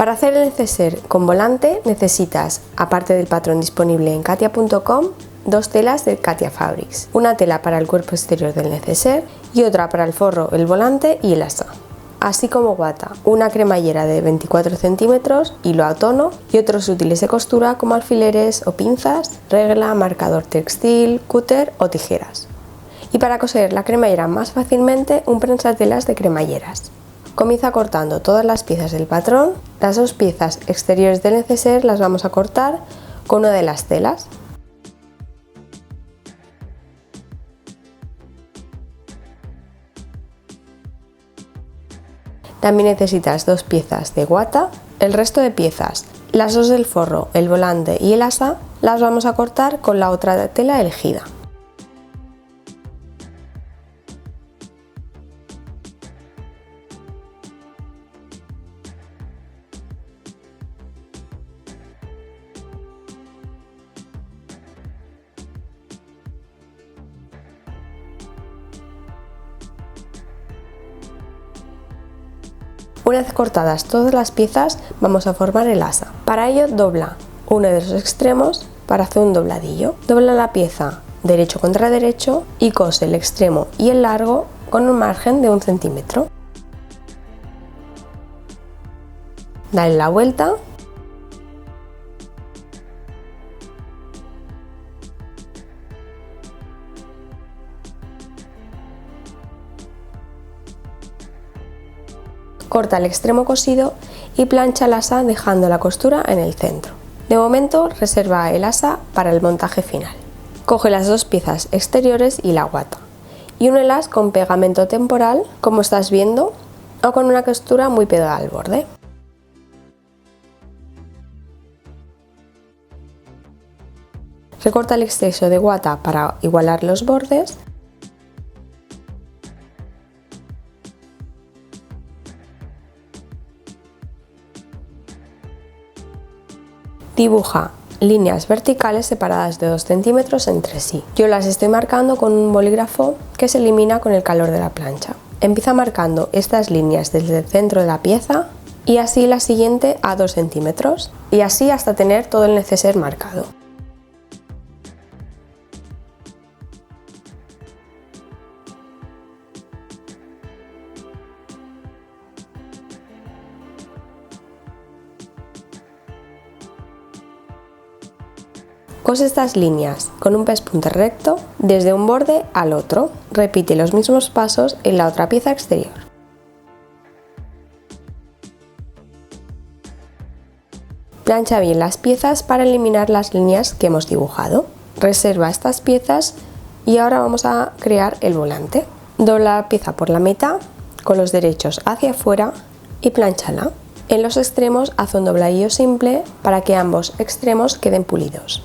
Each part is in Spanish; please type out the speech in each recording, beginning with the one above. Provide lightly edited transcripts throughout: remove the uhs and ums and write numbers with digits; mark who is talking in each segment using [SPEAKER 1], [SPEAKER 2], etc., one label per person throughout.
[SPEAKER 1] Para hacer el neceser con volante necesitas, aparte del patrón disponible en katia.com, dos telas de Katia Fabrics, una tela para el cuerpo exterior del neceser y otra para el forro, el volante y el asa, así como guata, una cremallera de 24 centímetros, hilo a tono y otros útiles de costura como alfileres o pinzas, regla, marcador textil, cúter o tijeras. Y para coser la cremallera más fácilmente, un prensatelas de cremalleras. Comienza cortando todas las piezas del patrón. Las dos piezas exteriores del neceser las vamos a cortar con una de las telas. También necesitas dos piezas de guata. El resto de piezas, las dos del forro, el volante y el asa, las vamos a cortar con la otra tela elegida. Una vez cortadas todas las piezas, vamos a formar el asa. Para ello, dobla uno de los extremos para hacer un dobladillo. Dobla la pieza derecho contra derecho y cose el extremo y el largo con un margen de 1 centímetro. Dale la vuelta. Corta el extremo cosido y plancha el asa dejando la costura en el centro. De momento reserva el asa para el montaje final. Coge las dos piezas exteriores y la guata y únelas con pegamento temporal, como estás viendo, o con una costura muy pegada al borde. Recorta el exceso de guata para igualar los bordes. Dibuja líneas verticales separadas de 2 centímetros entre sí. Yo las estoy marcando con un bolígrafo que se elimina con el calor de la plancha. Empieza marcando estas líneas desde el centro de la pieza y así la siguiente a 2 centímetros y así hasta tener todo el neceser marcado. Cose estas líneas con un pespunte recto desde un borde al otro. Repite los mismos pasos en la otra pieza exterior. Plancha bien las piezas para eliminar las líneas que hemos dibujado. Reserva estas piezas y ahora vamos a crear el volante. Dobla la pieza por la mitad con los derechos hacia afuera y planchala. En los extremos haz un dobladillo simple para que ambos extremos queden pulidos.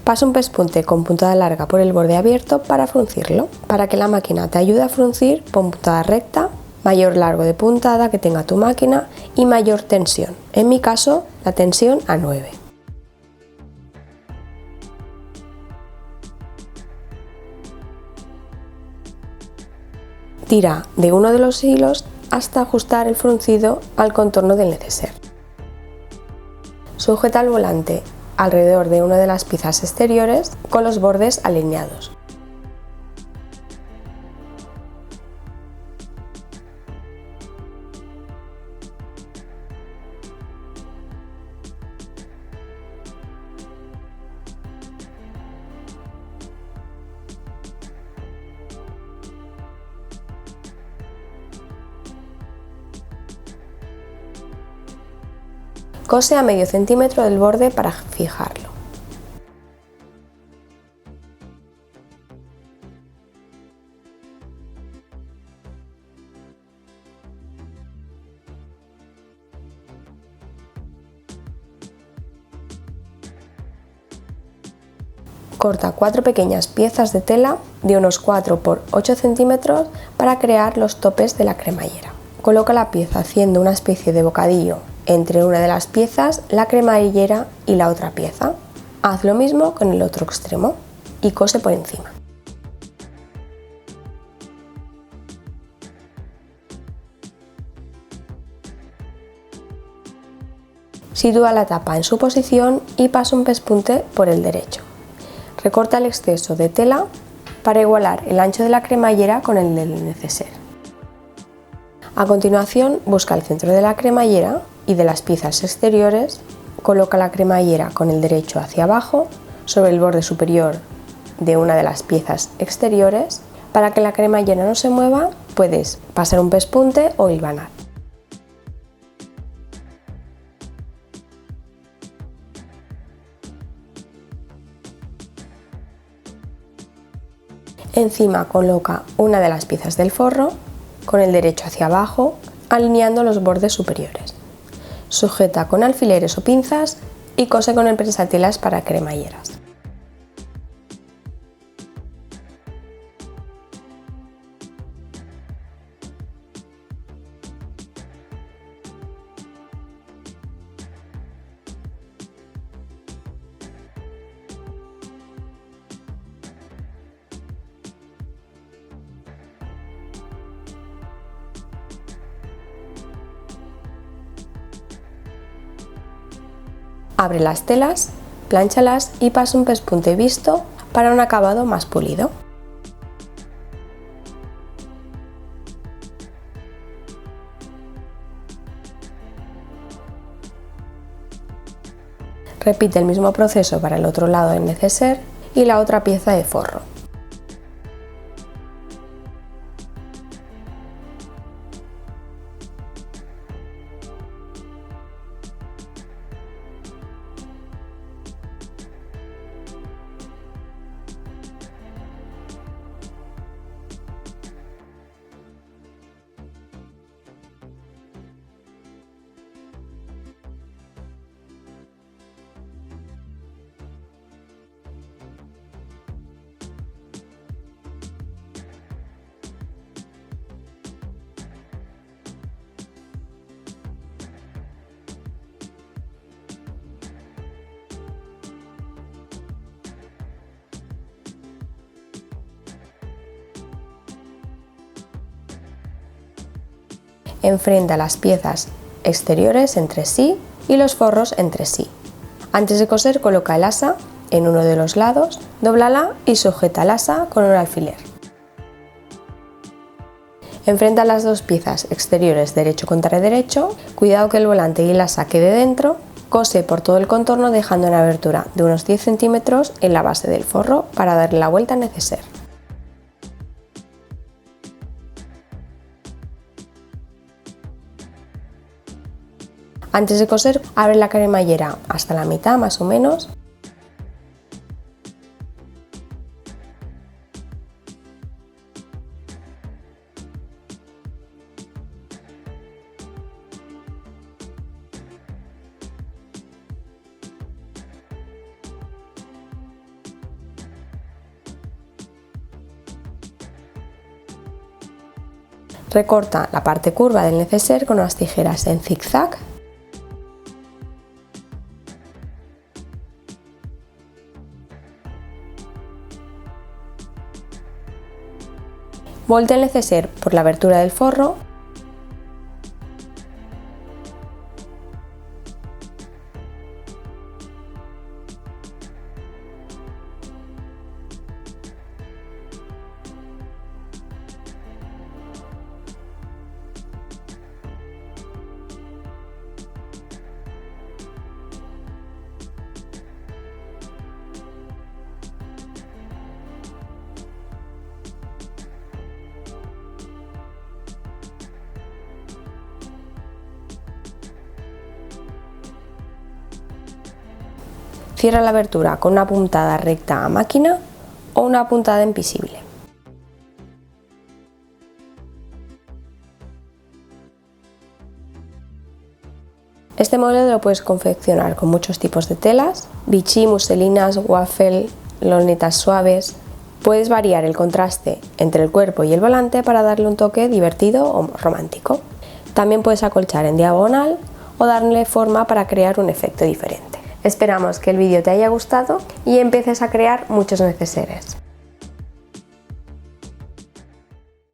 [SPEAKER 1] Pasa un pespunte con puntada larga por el borde abierto para fruncirlo. Para que la máquina te ayude a fruncir, pon puntada recta, mayor largo de puntada que tenga tu máquina y mayor tensión. En mi caso, la tensión a 9. Tira de uno de los hilos hasta ajustar el fruncido al contorno del neceser. Sujeta el volante alrededor de una de las piezas exteriores con los bordes alineados. Cose a medio centímetro del borde para fijarlo. Corta 4 pequeñas piezas de tela de unos 4 por 8 centímetros para crear los topes de la cremallera. Coloca la pieza haciendo una especie de bocadillo entre una de las piezas, la cremallera y la otra pieza. Haz lo mismo con el otro extremo y cose por encima. Sitúa la tapa en su posición y pasa un pespunte por el derecho. Recorta el exceso de tela para igualar el ancho de la cremallera con el del neceser. A continuación, busca el centro de la cremallera y de las piezas exteriores, coloca la cremallera con el derecho hacia abajo sobre el borde superior de una de las piezas exteriores. Para que la cremallera no se mueva, puedes pasar un pespunte o hilvanar. Encima coloca una de las piezas del forro con el derecho hacia abajo, alineando los bordes superiores. Sujeta con alfileres o pinzas y cose con el prensatelas para cremalleras. Abre las telas, plánchalas y pasa un pespunte visto para un acabado más pulido. Repite el mismo proceso para el otro lado del neceser y la otra pieza de forro. Enfrenta las piezas exteriores entre sí y los forros entre sí. Antes de coser, coloca el asa en uno de los lados, dóblala y sujeta el asa con un alfiler. Enfrenta las dos piezas exteriores derecho contra derecho, cuidado que el volante y el asa quede dentro, cose por todo el contorno dejando una abertura de unos 10 centímetros en la base del forro para darle la vuelta al neceser. Antes de coser, abre la cremallera hasta la mitad más o menos. Recorta la parte curva del neceser con unas tijeras en zigzag. Voltea el neceser por la abertura del forro . Cierra la abertura con una puntada recta a máquina o una puntada invisible. Este modelo lo puedes confeccionar con muchos tipos de telas, vichy, muselinas, waffle, lonetas suaves. Puedes variar el contraste entre el cuerpo y el volante para darle un toque divertido o romántico. También puedes acolchar en diagonal o darle forma para crear un efecto diferente. Esperamos que el vídeo te haya gustado y empieces a crear muchos neceseres.